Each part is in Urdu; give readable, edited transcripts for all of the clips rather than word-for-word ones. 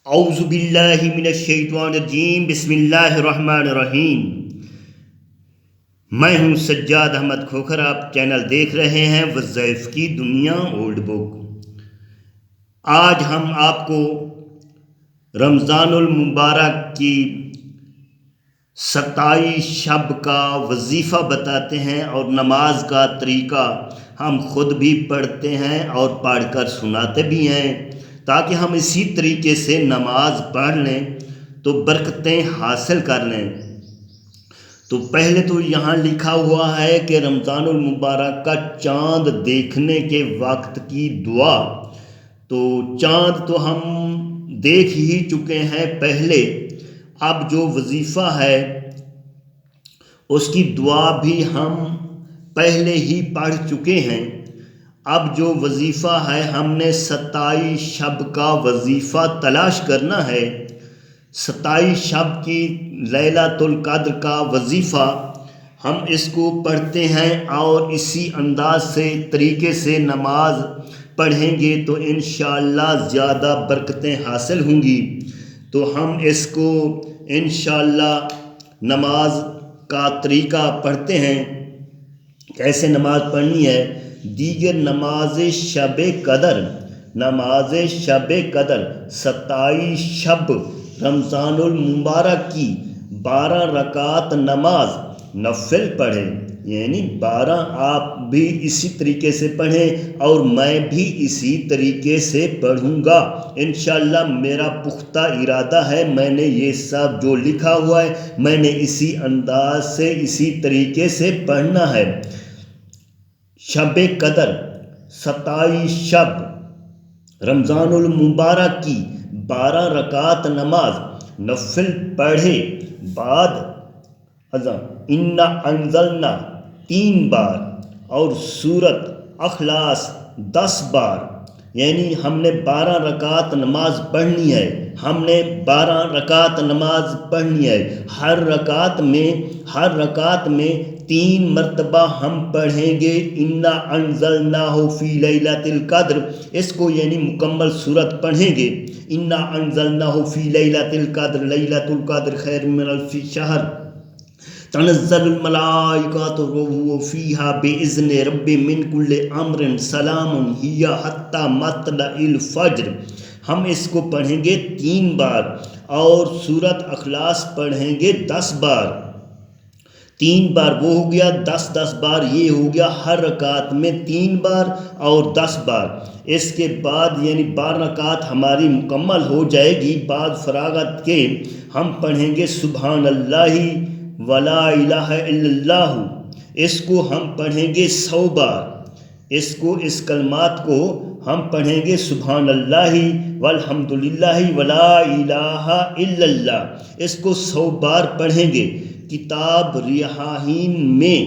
اعوذ باللہ من الشیطان الرجیم بسم اللہ الرحمن الرحیم۔ میں ہوں سجاد احمد کھوکھر، آپ چینل دیکھ رہے ہیں وظائف کی دنیا اولڈ بک۔ آج ہم آپ کو رمضان المبارک کی 27 شب کا وظیفہ بتاتے ہیں اور نماز کا طریقہ ہم خود بھی پڑھتے ہیں اور پڑھ کر سناتے بھی ہیں، تاکہ ہم اسی طریقے سے نماز پڑھ لیں تو برکتیں حاصل کر لیں۔ تو پہلے تو یہاں لکھا ہوا ہے کہ رمضان المبارک کا چاند دیکھنے کے وقت کی دعا۔ تو چاند تو ہم دیکھ ہی چکے ہیں پہلے، اب جو وظیفہ ہے اس کی دعا بھی ہم پہلے ہی پڑھ چکے ہیں۔ اب جو وظیفہ ہے ہم نے 27 شب کا وظیفہ تلاش کرنا ہے۔ 27 شب کی لیلۃ القدر کا وظیفہ ہم اس کو پڑھتے ہیں اور اسی انداز سے طریقے سے نماز پڑھیں گے تو انشاءاللہ زیادہ برکتیں حاصل ہوں گی۔ تو ہم اس کو انشاءاللہ نماز کا طریقہ پڑھتے ہیں، کیسے نماز پڑھنی ہے۔ دیگر نماز شب قدر، نماز شب قدر 27 شب رمضان المبارک کی 12 رکعت نماز نفل پڑھیں، یعنی 12 آپ بھی اسی طریقے سے پڑھیں اور میں بھی اسی طریقے سے پڑھوں گا انشاءاللہ۔ میرا پختہ ارادہ ہے، میں نے یہ سب جو لکھا ہوا ہے میں نے اسی انداز سے اسی طریقے سے پڑھنا ہے۔ شب قدر 27 شب رمضان المبارک کی 12 رکعت نماز نفل پڑھے بعد اذان انا انزلنا 3 بار اور سورت اخلاص 10 بار، یعنی ہم نے 12 رکعت نماز پڑھنی ہے۔ ہم نے 12 رکعت نماز پڑھنی ہے۔ ہر رکعت میں 3 مرتبہ ہم پڑھیں گے انا انزلناہ فی لیلۃ القدر، اس کو یعنی مکمل سورت پڑھیں گے۔ انا انزلناہ فی لیلۃ القدر، لیلۃ القدر خیر من الف شہر، تنزل الملائکۃ والروح فیہا باذن ربہم من کل امر سلام ہی حتی مطلع الفجر۔ ہم اس کو پڑھیں گے 3 بار اور سورت اخلاص پڑھیں گے 10 بار۔ 3 بار وہ ہو گیا، 10 بار یہ ہو گیا، ہر رکعت میں 3 بار اور 10 بار۔ اس کے بعد یعنی 12 رکعت ہماری مکمل ہو جائے گی، بعد فراغت کے ہم پڑھیں گے سبحان اللہ ولا الہ الا اللہ، اس کو ہم پڑھیں گے 100 بار۔ اس کلمات کو ہم پڑھیں گے سبحان اللہ والحمد للہ ولا الہ الا اللہ، اس کو 100 بار پڑھیں گے۔ کتاب ریحانین میں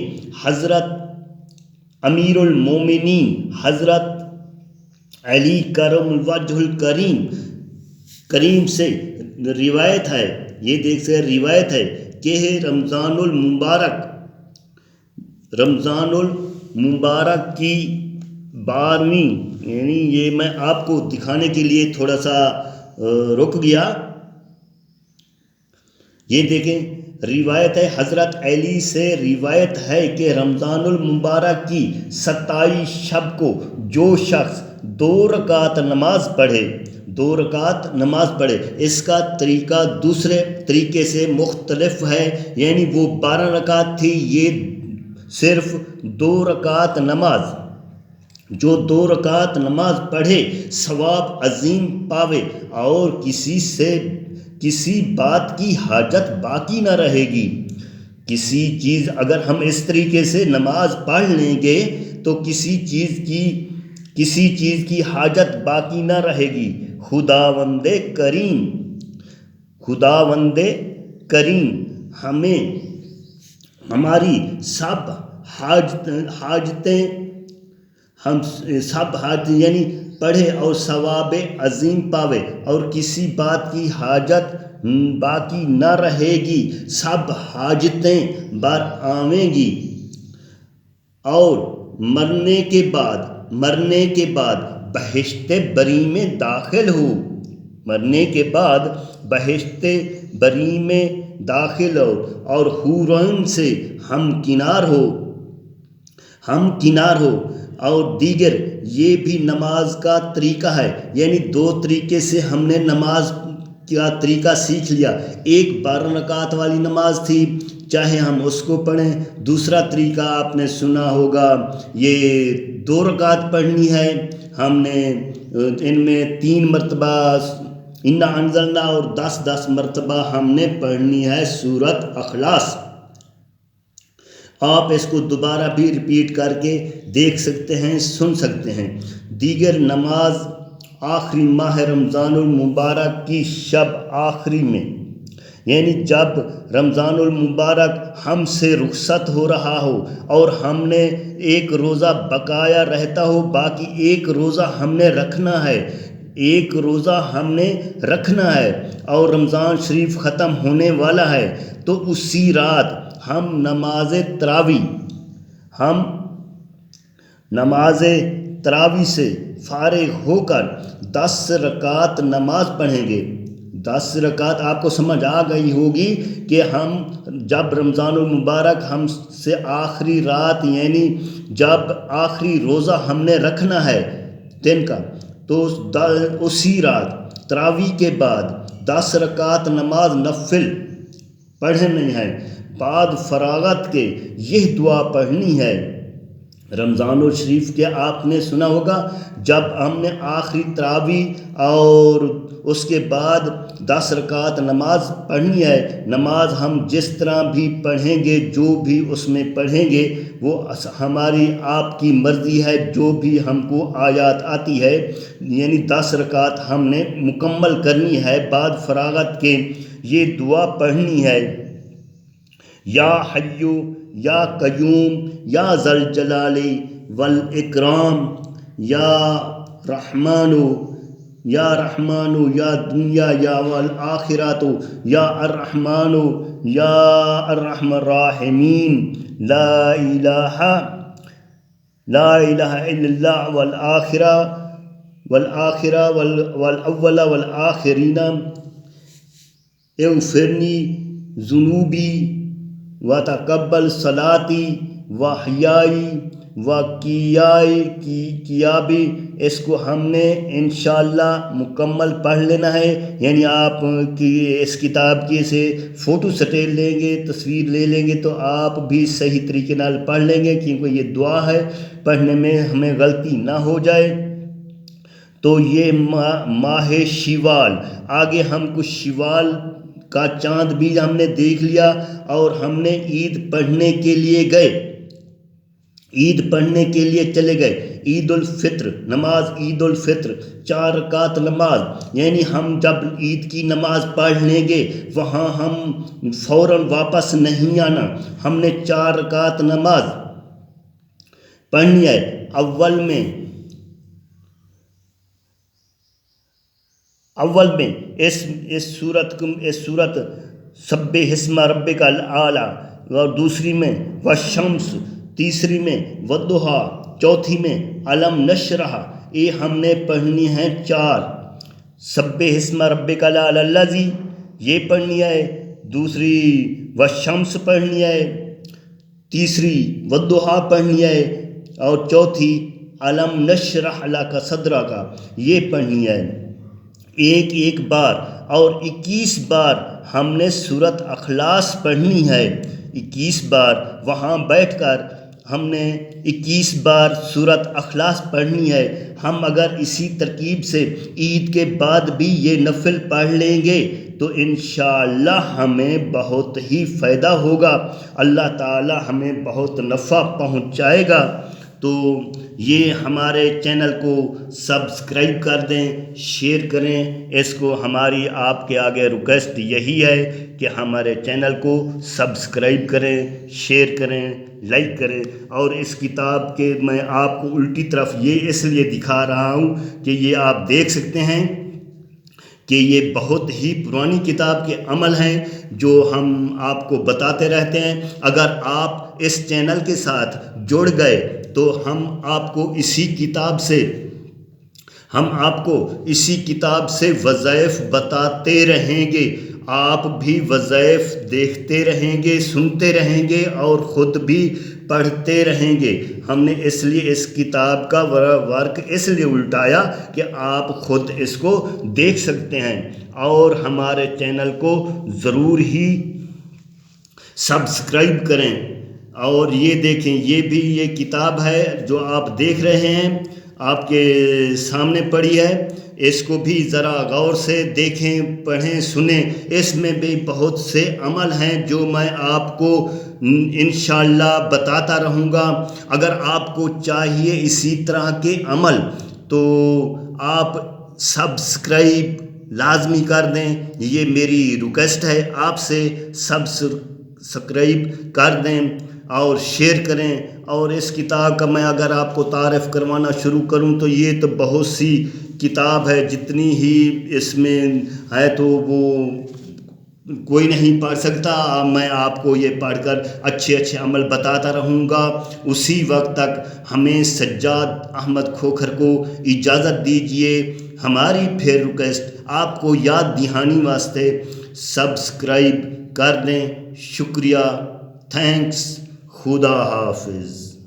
حضرت امیر المومنین حضرت علی کرم الوجہ الکریم سے روایت ہے، یہ دیکھ سے روایت ہے کہ رمضان المبارک کی 12ویں، یعنی یہ میں آپ کو دکھانے کے لیے تھوڑا سا رک گیا۔ یہ دیکھیں روایت ہے، حضرت علی سے روایت ہے کہ رمضان المبارک کی 27 شب کو جو شخص 2 رکعت نماز پڑھے، اس کا طریقہ دوسرے طریقے سے مختلف ہے، یعنی وہ 12 رکعت تھی، یہ صرف 2 رکعت نماز، جو 2 رکعت نماز پڑھے ثواب عظیم پاوے اور کسی بات کی حاجت باقی نہ رہے گی۔ کسی چیز اگر ہم اس طریقے سے نماز پڑھ لیں گے تو کسی چیز کی حاجت باقی نہ رہے گی۔ خداوند کریم ہمیں ہماری سب حاجتیں یعنی پڑھے اور ثواب عظیم پاوے اور کسی بات کی حاجت باقی نہ رہے گی، سب حاجتیں بر آویں گی اور مرنے کے بعد بہشت بری میں داخل ہو۔ مرنے کے بعد بہشت بری میں داخل ہو اور حورن سے ہمکنار ہو اور دیگر یہ بھی نماز کا طریقہ ہے، یعنی دو طریقے سے ہم نے نماز کا طریقہ سیکھ لیا۔ ایک 12 رکعت والی نماز تھی، چاہے ہم اس کو پڑھیں۔ دوسرا طریقہ آپ نے سنا ہوگا، یہ 2 رکعت پڑھنی ہے، ہم نے ان میں 3 مرتبہ انا انزلنا اور 10 مرتبہ ہم نے پڑھنی ہے سورۃ اخلاص۔ آپ اس کو دوبارہ بھی ریپیٹ کر کے دیکھ سکتے ہیں، سن سکتے ہیں۔ دیگر نماز آخری ماہ رمضان المبارک کی شب آخری میں، یعنی جب رمضان المبارک ہم سے رخصت ہو رہا ہو اور ہم نے ایک روزہ بقایا رہتا ہو، باقی ایک روزہ ہم نے رکھنا ہے اور رمضان شریف ختم ہونے والا ہے، تو اسی رات ہم نماز تراویح سے فارغ ہو کر 10 رکعت نماز پڑھیں گے۔ 10 رکعت آپ کو سمجھ آ گئی ہوگی کہ ہم جب رمضان المبارک ہم سے آخری رات، یعنی جب آخری روزہ ہم نے رکھنا ہے دن کا، تو اسی رات تراویح کے بعد 10 رکعت نماز نفل پڑھنی ہے۔ بعد فراغت کے یہ دعا پڑھنی ہے۔ رمضان الشریف کے آپ نے سنا ہوگا، جب ہم نے آخری تراویح اور اس کے بعد 10 رکعت نماز پڑھنی ہے، نماز ہم جس طرح بھی پڑھیں گے، جو بھی اس میں پڑھیں گے وہ ہماری آپ کی مرضی ہے، جو بھی ہم کو آیات آتی ہے، یعنی 10 رکعت ہم نے مکمل کرنی ہے۔ بعد فراغت کے یہ دعا پڑھنی ہے، یا حیو یا قیوم یا ذوالجلال والاکرام یا رحمانو یا دنیا یا والآخرات یا الرحمن یا الرحمن الراحمین، لا الہ الا اللہ والآخرہ والاول والآخرین، اغفرنی ذنوبی وتقبل صلاتی وحیائی وقیابی۔ اس کو ہم نے انشاءاللہ مکمل پڑھ لینا ہے، یعنی آپ کی اس کتاب کی سے فوٹو سٹیل لیں گے، تصویر لے لیں گے تو آپ بھی صحیح طریقے نال پڑھ لیں گے، کیونکہ یہ دعا ہے، پڑھنے میں ہمیں غلطی نہ ہو جائے۔ تو یہ ماہ شوال، آگے ہم کو شوال کا چاند بھی ہم نے دیکھ لیا، اور ہم نے عید پڑھنے کے لیے چلے گئے۔ عید الفطر نماز، عید الفطر 4 رکعت نماز، یعنی ہم جب عید کی نماز پڑھ لیں گے وہاں ہم فوراً واپس نہیں آنا، ہم نے 4 رکعت نماز پڑھنی ہے۔ اول میں اس صورت سبح اسم ربک الاعلی، اور دوسری میں والشمس، تیسری میں والضحیٰ، چوتھی میں الم نشرح۔ یہ ہم نے پڑھنی ہے 4۔ سبح اسم ربک الاعلی الذی، یہ پڑھنی ہے، دوسری والشمس پڑھنی ہے، تیسری والضحیٰ پڑھنی ہے، اور چوتھی الم نشرح لک صدرک، یہ پڑھنی ہے۔ ایک بار اور 21 بار ہم نے سورۃ اخلاص پڑھنی ہے۔ 21 بار وہاں بیٹھ کر ہم نے 21 بار سورۃ اخلاص پڑھنی ہے۔ ہم اگر اسی ترکیب سے عید کے بعد بھی یہ نفل پڑھ لیں گے تو انشاءاللہ ہمیں بہت ہی فائدہ ہوگا، اللہ تعالی ہمیں بہت نفع پہنچائے گا۔ تو یہ ہمارے چینل کو سبسکرائب کر دیں، شیئر کریں، اس کو ہماری آپ کے آگے ریکویسٹ یہی ہے کہ ہمارے چینل کو سبسکرائب کریں، شیئر کریں، لائک کریں۔ اور اس کتاب کے میں آپ کو الٹی طرف یہ اس لیے دکھا رہا ہوں کہ یہ آپ دیکھ سکتے ہیں کہ یہ بہت ہی پرانی کتاب کے عمل ہیں جو ہم آپ کو بتاتے رہتے ہیں۔ اگر آپ اس چینل کے ساتھ جڑ گئے تو ہم آپ کو اسی کتاب سے ہم آپ کو اسی کتاب سے وظائف بتاتے رہیں گے، آپ بھی وظائف دیکھتے رہیں گے، سنتے رہیں گے اور خود بھی پڑھتے رہیں گے۔ ہم نے اس لیے اس کتاب کا ورک اس لیے الٹایا کہ آپ خود اس کو دیکھ سکتے ہیں، اور ہمارے چینل کو ضرور ہی سبسکرائب کریں۔ اور یہ دیکھیں، یہ کتاب ہے جو آپ دیکھ رہے ہیں، آپ کے سامنے پڑی ہے، اس کو بھی ذرا غور سے دیکھیں، پڑھیں، سنیں۔ اس میں بھی بہت سے عمل ہیں جو میں آپ کو انشاءاللہ بتاتا رہوں گا۔ اگر آپ کو چاہیے اسی طرح کے عمل تو آپ سبسکرائب لازمی کر دیں، یہ میری ریکویسٹ ہے آپ سے، سبسکرائب کر دیں اور شیئر کریں۔ اور اس کتاب کا میں اگر آپ کو تعارف کروانا شروع کروں تو یہ تو بہت سی کتاب ہے، جتنی ہی اس میں ہے تو وہ کوئی نہیں پڑھ سکتا۔ میں آپ کو یہ پڑھ کر اچھے عمل بتاتا رہوں گا۔ اسی وقت تک ہمیں سجاد احمد کھوکھر کو اجازت دیجیے۔ ہماری پھر ریکویسٹ آپ کو یاد دہانی واسطے سبسکرائب کر دیں۔ شکریہ، تھینکس، خدا حافظ۔